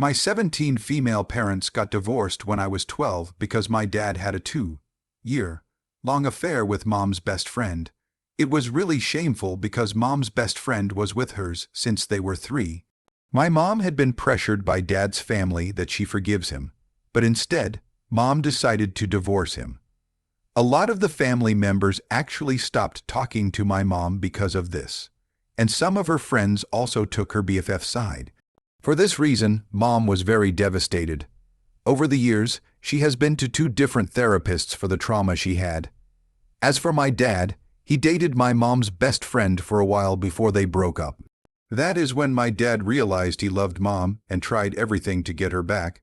My 17 female parents got divorced when I was 12 because my dad had a 2-year-long affair with mom's best friend. It was really shameful because mom's best friend was with hers since they were 3. My mom had been pressured by dad's family that she forgives him, but instead, mom decided to divorce him. A lot of the family members actually stopped talking to my mom because of this, and some of her friends also took her BFF's side. For this reason, mom was very devastated. Over the years, she has been to 2 different therapists for the trauma she had. As for my dad, he dated my mom's best friend for a while before they broke up. That is when my dad realized he loved mom and tried everything to get her back.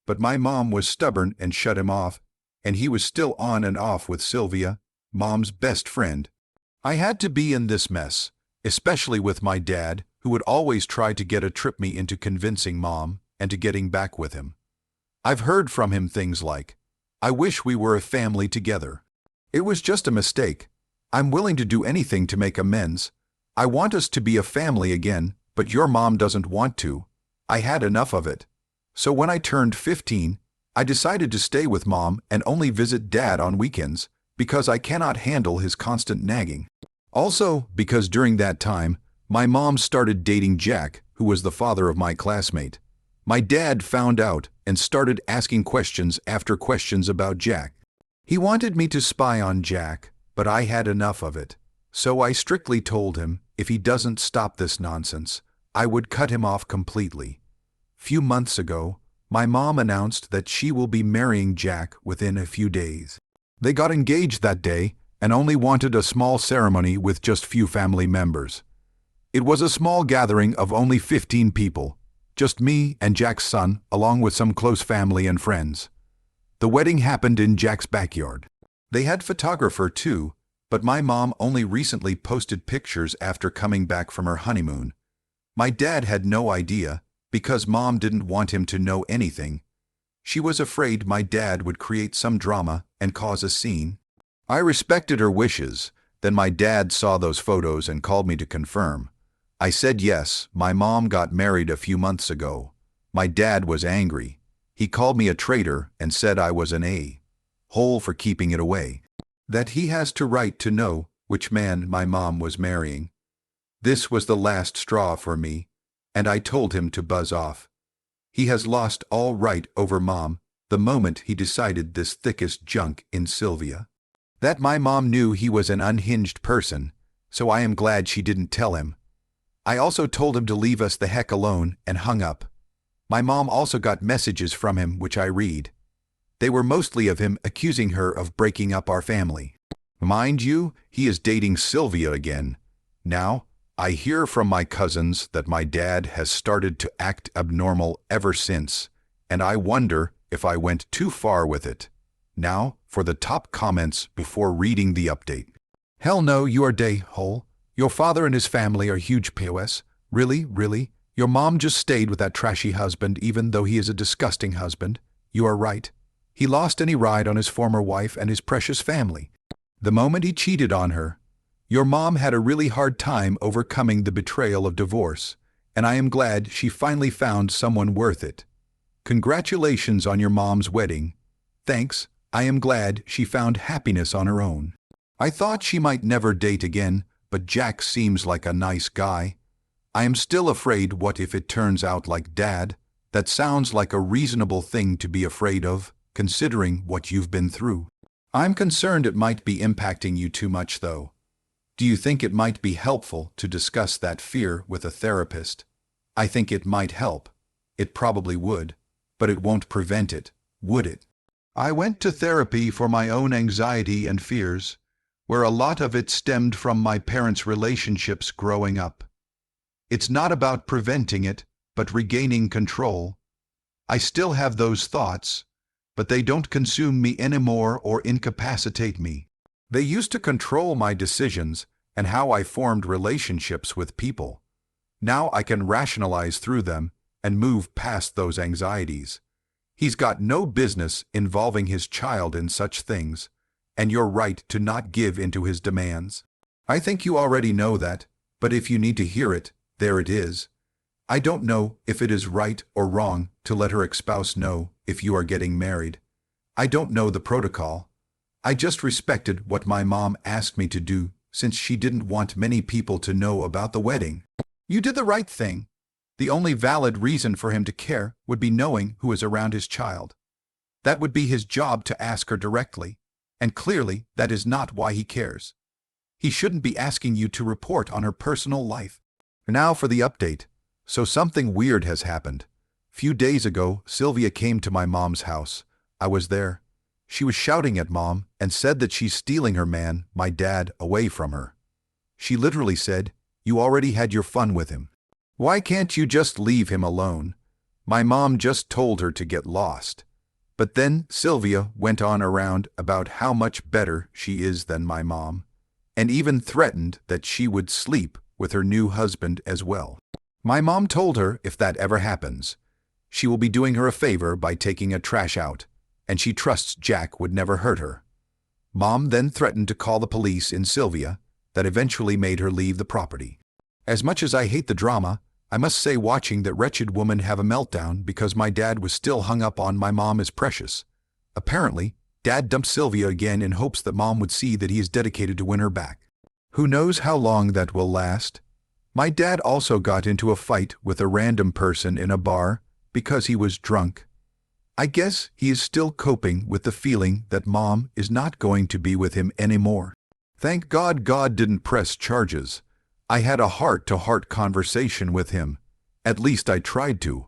But my mom was stubborn and shut him off, and he was still on and off with Sylvia, mom's best friend. I had to be in this mess, especially with my dad, who would always try to trip me into convincing mom and to getting back with him. I've heard from him things like, "I wish we were a family together. It was just a mistake. I'm willing to do anything to make amends. I want us to be a family again, but your mom doesn't want to. I had enough of it." So when I turned 15, I decided to stay with mom and only visit dad on weekends because I cannot handle his constant nagging. Also, because during that time, my mom started dating Jack, who was the father of my classmate. My dad found out and started asking questions after questions about Jack. He wanted me to spy on Jack, but I had enough of it. So I strictly told him if he doesn't stop this nonsense, I would cut him off completely. Few months ago, my mom announced that she will be marrying Jack within a few days. They got engaged that day and only wanted a small ceremony with just few family members. It was a small gathering of only 15 people, just me and Jack's son, along with some close family and friends. The wedding happened in Jack's backyard. They had photographer too, but my mom only recently posted pictures after coming back from her honeymoon. My dad had no idea, because mom didn't want him to know anything. She was afraid my dad would create some drama and cause a scene. I respected her wishes. Then my dad saw those photos and called me to confirm. I said yes, my mom got married a few months ago. My dad was angry. He called me a traitor and said I was an a-hole for keeping it away. That he has the right to know which man my mom was marrying. This was the last straw for me, and I told him to buzz off. He has lost all right over mom the moment he decided this thickest junk in Sylvia. That my mom knew he was an unhinged person, so I am glad she didn't tell him. I also told him to leave us the heck alone and hung up. My mom also got messages from him which I read. They were mostly of him accusing her of breaking up our family. Mind you, he is dating Sylvia again. Now, I hear from my cousins that my dad has started to act abnormal ever since, and I wonder if I went too far with it. Now, for the top comments before reading the update. Hell no, you are day-hole. Your father and his family are huge POS. Really, really? Your mom just stayed with that trashy husband even though he is a disgusting husband. You are right. He lost any ride on his former wife and his precious family. The moment he cheated on her, your mom had a really hard time overcoming the betrayal of divorce, and I am glad she finally found someone worth it. Congratulations on your mom's wedding. Thanks, I am glad she found happiness on her own. I thought she might never date again, but Jack seems like a nice guy. I am still afraid what if it turns out like Dad. That sounds like a reasonable thing to be afraid of, considering what you've been through. I'm concerned it might be impacting you too much though. Do you think it might be helpful to discuss that fear with a therapist? I think it might help. It probably would, but it won't prevent it, would it? I went to therapy for my own anxiety and fears, where a lot of it stemmed from my parents' relationships growing up. It's not about preventing it, but regaining control. I still have those thoughts, but they don't consume me anymore or incapacitate me. They used to control my decisions and how I formed relationships with people. Now I can rationalize through them and move past those anxieties. He's got no business involving his child in such things, and you're right to not give into his demands. I think you already know that, but if you need to hear it, there it is. I don't know if it is right or wrong to let her ex-spouse know if you are getting married. I don't know the protocol. I just respected what my mom asked me to do since she didn't want many people to know about the wedding. You did the right thing. The only valid reason for him to care would be knowing who is around his child. That would be his job to ask her directly, and clearly that is not why he cares. He shouldn't be asking you to report on her personal life. Now for the update. So something weird has happened. Few days ago, Sylvia came to my mom's house. I was there. She was shouting at Mom and said that she's stealing her man, my dad, away from her. She literally said, "You already had your fun with him. Why can't you just leave him alone?" My mom just told her to get lost. But then Sylvia went on around about how much better she is than my mom, and even threatened that she would sleep with her new husband as well. My mom told her if that ever happens, she will be doing her a favor by taking a trash out, and she trusts Jack would never hurt her. Mom then threatened to call the police in Sylvia, that eventually made her leave the property. As much as I hate the drama, I must say watching that wretched woman have a meltdown because my dad was still hung up on my mom is precious. Apparently, Dad dumped Sylvia again in hopes that Mom would see that he is dedicated to win her back. Who knows how long that will last? My dad also got into a fight with a random person in a bar because he was drunk. I guess he is still coping with the feeling that Mom is not going to be with him anymore. Thank God God didn't press charges. I had a heart-to-heart conversation with him. At least I tried to.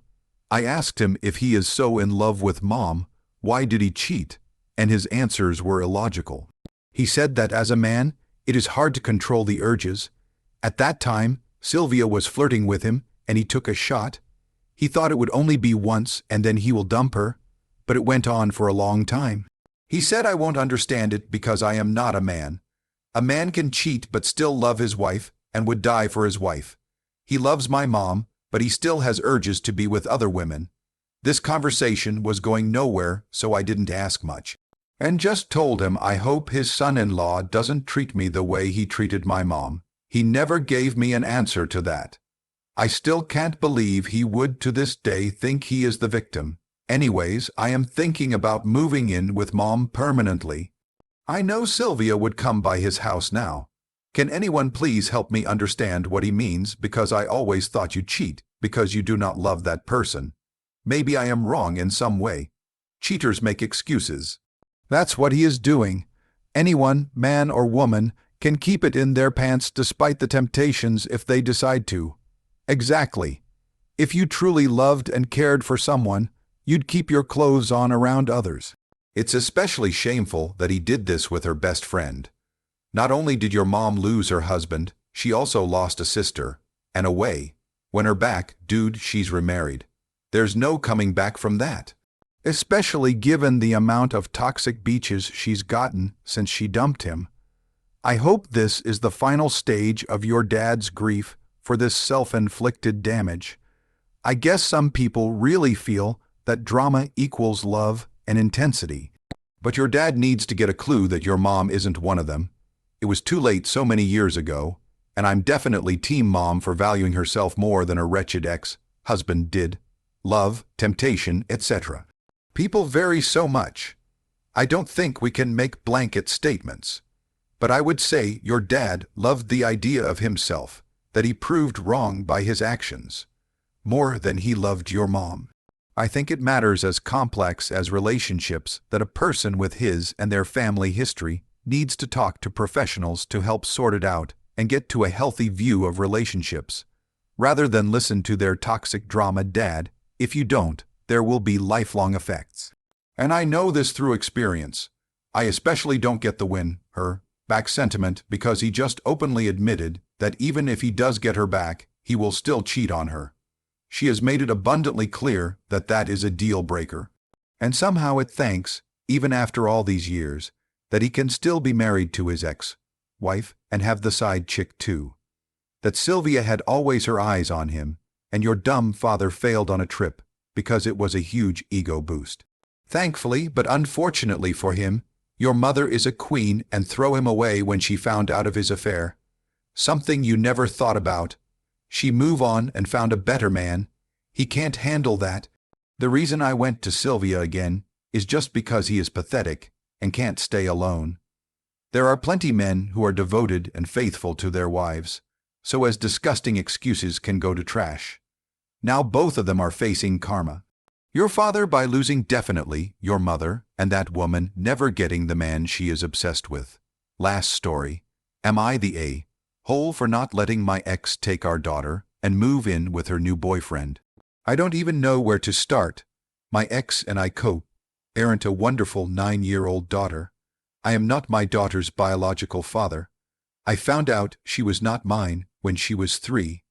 I asked him if he is so in love with Mom, why did he cheat? And his answers were illogical. He said that as a man, it is hard to control the urges. At that time, Sylvia was flirting with him, and he took a shot. He thought it would only be once, and then he will dump her. But it went on for a long time. He said I won't understand it because I am not a man. A man can cheat but still love his wife, and would die for his wife. He loves my mom, but he still has urges to be with other women. This conversation was going nowhere, so I didn't ask much. And just told him I hope his son-in-law doesn't treat me the way he treated my mom. He never gave me an answer to that. I still can't believe he would to this day think he is the victim. Anyways, I am thinking about moving in with Mom permanently. I know Sylvia would come by his house now. Can anyone please help me understand what he means, because I always thought you cheat because you do not love that person. Maybe I am wrong in some way. Cheaters make excuses. That's what he is doing. Anyone, man or woman, can keep it in their pants despite the temptations if they decide to. Exactly. If you truly loved and cared for someone, you'd keep your clothes on around others. It's especially shameful that he did this with her best friend. Not only did your mom lose her husband, she also lost a sister, and away. When her back, dude, she's remarried. There's no coming back from that. Especially given the amount of toxic beaches she's gotten since she dumped him. I hope this is the final stage of your dad's grief for this self-inflicted damage. I guess some people really feel that drama equals love and intensity. But your dad needs to get a clue that your mom isn't one of them. It was too late so many years ago, and I'm definitely team Mom for valuing herself more than her wretched ex-husband did. Love, temptation, etc. People vary so much. I don't think we can make blanket statements. But I would say your dad loved the idea of himself, that he proved wrong by his actions, more than he loved your mom. I think it matters as complex as relationships that a person with his and their family history needs to talk to professionals to help sort it out and get to a healthy view of relationships, rather than listen to their toxic drama dad. If you don't, there will be lifelong effects. And I know this through experience. I especially don't get the win her back sentiment because he just openly admitted that even if he does get her back, he will still cheat on her. She has made it abundantly clear that that is a deal breaker. And somehow it thanks, even after all these years, that he can still be married to his ex-wife and have the side chick too. That Sylvia had always her eyes on him, and your dumb father failed on a trip because it was a huge ego boost. Thankfully, but unfortunately for him, your mother is a queen and threw him away when she found out of his affair. Something you never thought about. She move on and found a better man. He can't handle that. The reason I went to Sylvia again is just because he is pathetic and can't stay alone. There are plenty men who are devoted and faithful to their wives, so as disgusting excuses can go to trash. Now both of them are facing karma. Your father by losing definitely, your mother, and that woman never getting the man she is obsessed with. Last story. Am I the a-hole for not letting my ex take our daughter and move in with her new boyfriend? I don't even know where to start. My ex and I co-parent a wonderful 9-year-old daughter. I am not my daughter's biological father. I found out she was not mine when she was 3.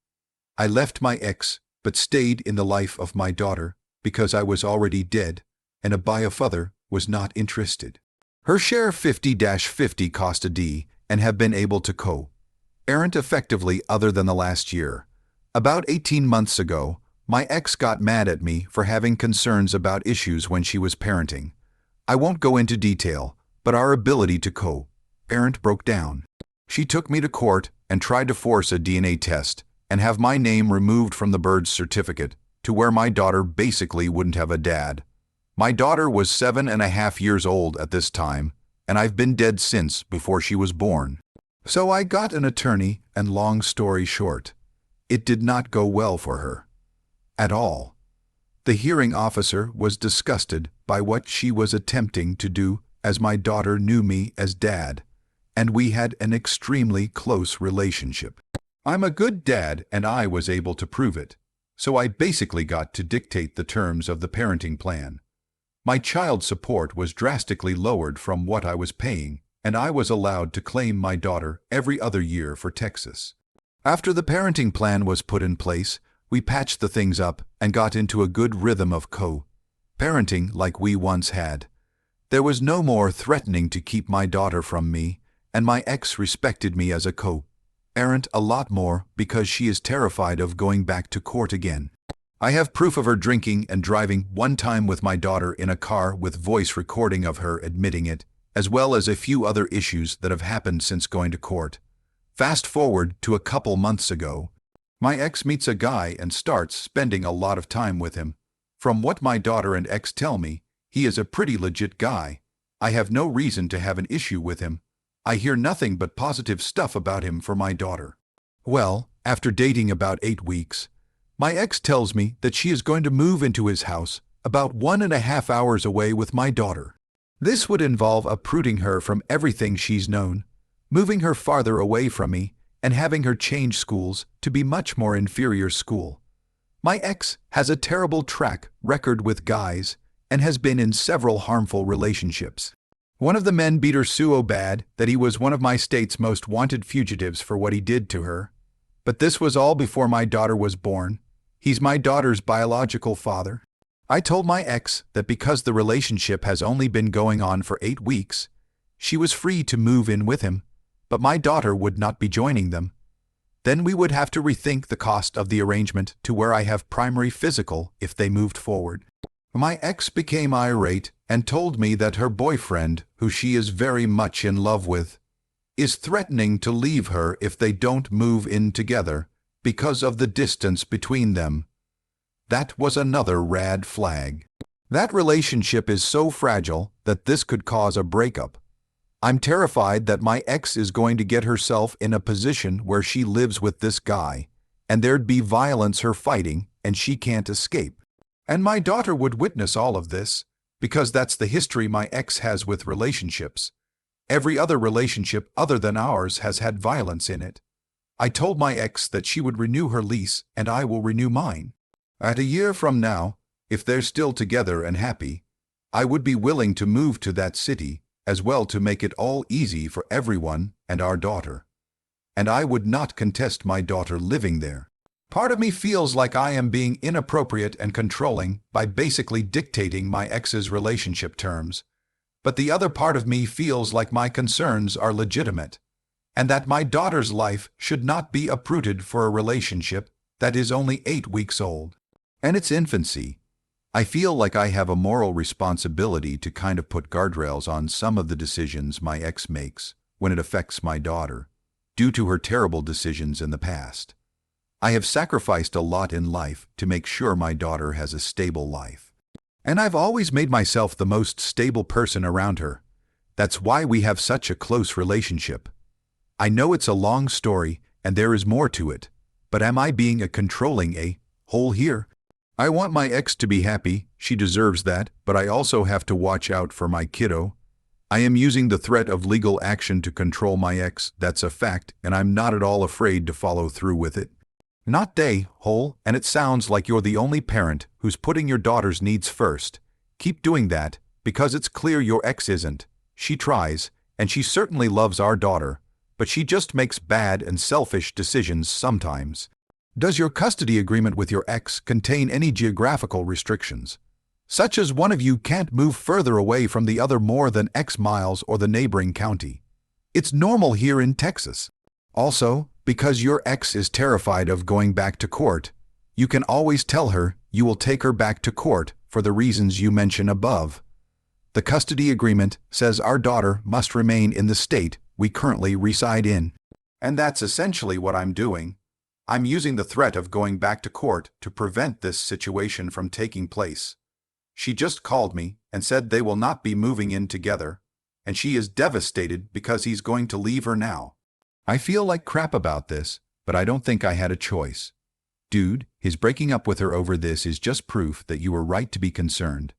I left my ex but stayed in the life of my daughter because I was already dead and a bio-father was not interested. Her share 50-50 cost a D and have been able to co-parent effectively other than the last year. About 18 months ago, my ex got mad at me for having concerns about issues when she was parenting. I won't go into detail, but our ability to co-parent broke down. She took me to court and tried to force a DNA test and have my name removed from the birth certificate to where my daughter basically wouldn't have a dad. My daughter was 7.5 years old at this time, and I've been dead since before she was born. So I got an attorney, and long story short, it did not go well for her. At all. The hearing officer was disgusted by what she was attempting to do as my daughter knew me as dad, and we had an extremely close relationship. I'm a good dad and I was able to prove it, so I basically got to dictate the terms of the parenting plan. My child support was drastically lowered from what I was paying, and I was allowed to claim my daughter every other year for Texas. After the parenting plan was put in place, we patched the things up and got into a good rhythm of co-parenting like we once had. There was no more threatening to keep my daughter from me, and my ex respected me as a co-parent a lot more because she is terrified of going back to court again. I have proof of her drinking and driving one time with my daughter in a car with voice recording of her admitting it, as well as a few other issues that have happened since going to court. Fast forward to a couple months ago. My ex meets a guy and starts spending a lot of time with him. From what my daughter and ex tell me, he is a pretty legit guy. I have no reason to have an issue with him. I hear nothing but positive stuff about him for my daughter. Well, after dating about 8 weeks, my ex tells me that she is going to move into his house about 1.5 hours away with my daughter. This would involve uprooting her from everything she's known, moving her farther away from me, and having her change schools to be much more inferior school. My ex has a terrible track record with guys and has been in several harmful relationships. One of the men beat her so bad that he was one of my state's most wanted fugitives for what he did to her. But this was all before my daughter was born. He's my daughter's biological father. I told my ex that because the relationship has only been going on for 8 weeks, she was free to move in with him, but my daughter would not be joining them. Then we would have to rethink the cost of the arrangement to where I have primary physical if they moved forward. My ex became irate and told me that her boyfriend, who she is very much in love with, is threatening to leave her if they don't move in together because of the distance between them. That was another red flag. That relationship is so fragile that this could cause a breakup. I'm terrified that my ex is going to get herself in a position where she lives with this guy, and there'd be violence her fighting, and she can't escape. And my daughter would witness all of this, because that's the history my ex has with relationships. Every other relationship other than ours has had violence in it. I told my ex that she would renew her lease and I will renew mine. At a year from now, if they're still together and happy, I would be willing to move to that city as well to make it all easy for everyone and our daughter. And I would not contest my daughter living there. Part of me feels like I am being inappropriate and controlling by basically dictating my ex's relationship terms, but the other part of me feels like my concerns are legitimate, and that my daughter's life should not be uprooted for a relationship that is only 8 weeks old. And its infancy. I feel like I have a moral responsibility to kind of put guardrails on some of the decisions my ex makes when it affects my daughter, due to her terrible decisions in the past. I have sacrificed a lot in life to make sure my daughter has a stable life. And I've always made myself the most stable person around her. That's why we have such a close relationship. I know it's a long story and there is more to it, but am I being a controlling a-hole here? I want my ex to be happy, she deserves that, but I also have to watch out for my kiddo. I am using the threat of legal action to control my ex, that's a fact, and I'm not at all afraid to follow through with it. Not a-hole, and it sounds like you're the only parent who's putting your daughter's needs first. Keep doing that, because it's clear your ex isn't. She tries, and she certainly loves our daughter, but she just makes bad and selfish decisions sometimes. Does your custody agreement with your ex contain any geographical restrictions, such as one of you can't move further away from the other more than X miles or the neighboring county? It's normal here in Texas. Also, because your ex is terrified of going back to court, you can always tell her you will take her back to court for the reasons you mention above. The custody agreement says our daughter must remain in the state we currently reside in. And that's essentially what I'm doing. I'm using the threat of going back to court to prevent this situation from taking place. She just called me and said they will not be moving in together, and she is devastated because he's going to leave her now. I feel like crap about this, but I don't think I had a choice. Dude, his breaking up with her over this is just proof that you were right to be concerned.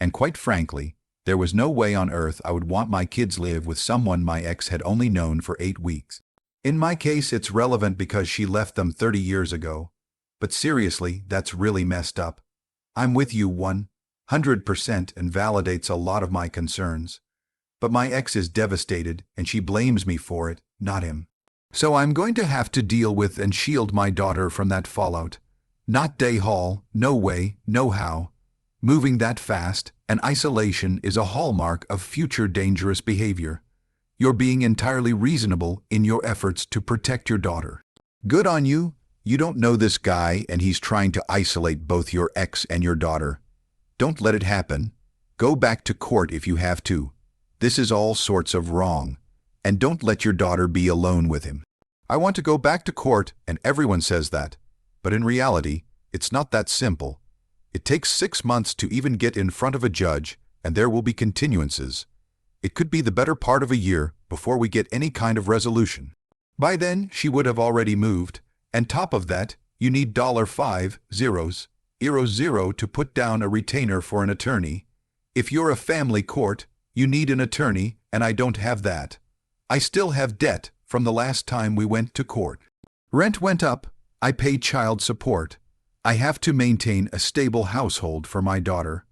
And quite frankly, there was no way on earth I would want my kids live with someone my ex had only known for 8 weeks. In my case, it's relevant because she left them 30 years ago. But seriously, that's really messed up. I'm with you 100% and validates a lot of my concerns. But my ex is devastated and she blames me for it, not him. So I'm going to have to deal with and shield my daughter from that fallout. Not day hall, no way, no how. Moving that fast and isolation is a hallmark of future dangerous behavior. You're being entirely reasonable in your efforts to protect your daughter. Good on you. You don't know this guy and he's trying to isolate both your ex and your daughter. Don't let it happen. Go back to court if you have to. This is all sorts of wrong. And don't let your daughter be alone with him. I want to go back to court and everyone says that. But in reality, it's not that simple. It takes 6 months to even get in front of a judge, and there will be continuances. It could be the better part of a year before we get any kind of resolution. By then, she would have already moved, and top of that, you need $50,000 to put down a retainer for an attorney. If you're a family court, you need an attorney, and I don't have that. I still have debt from the last time we went to court. Rent went up. I pay child support. I have to maintain a stable household for my daughter.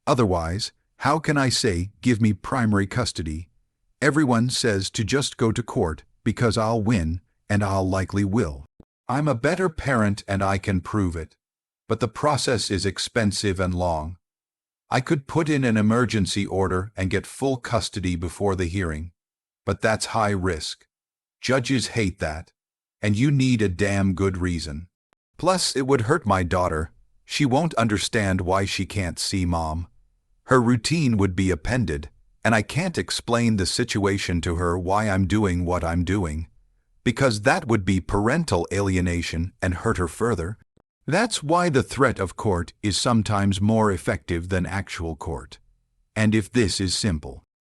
Otherwise, how can I say, give me primary custody? Everyone says to just go to court because I'll win, and I'll likely will. I'm a better parent and I can prove it. But the process is expensive and long. I could put in an emergency order and get full custody before the hearing. But that's high risk. Judges hate that. And you need a damn good reason. Plus, it would hurt my daughter. She won't understand why she can't see mom. Her routine would be appended, and I can't explain the situation to her why I'm doing what I'm doing, because that would be parental alienation and hurt her further. That's why the threat of court is sometimes more effective than actual court. And if this is simple.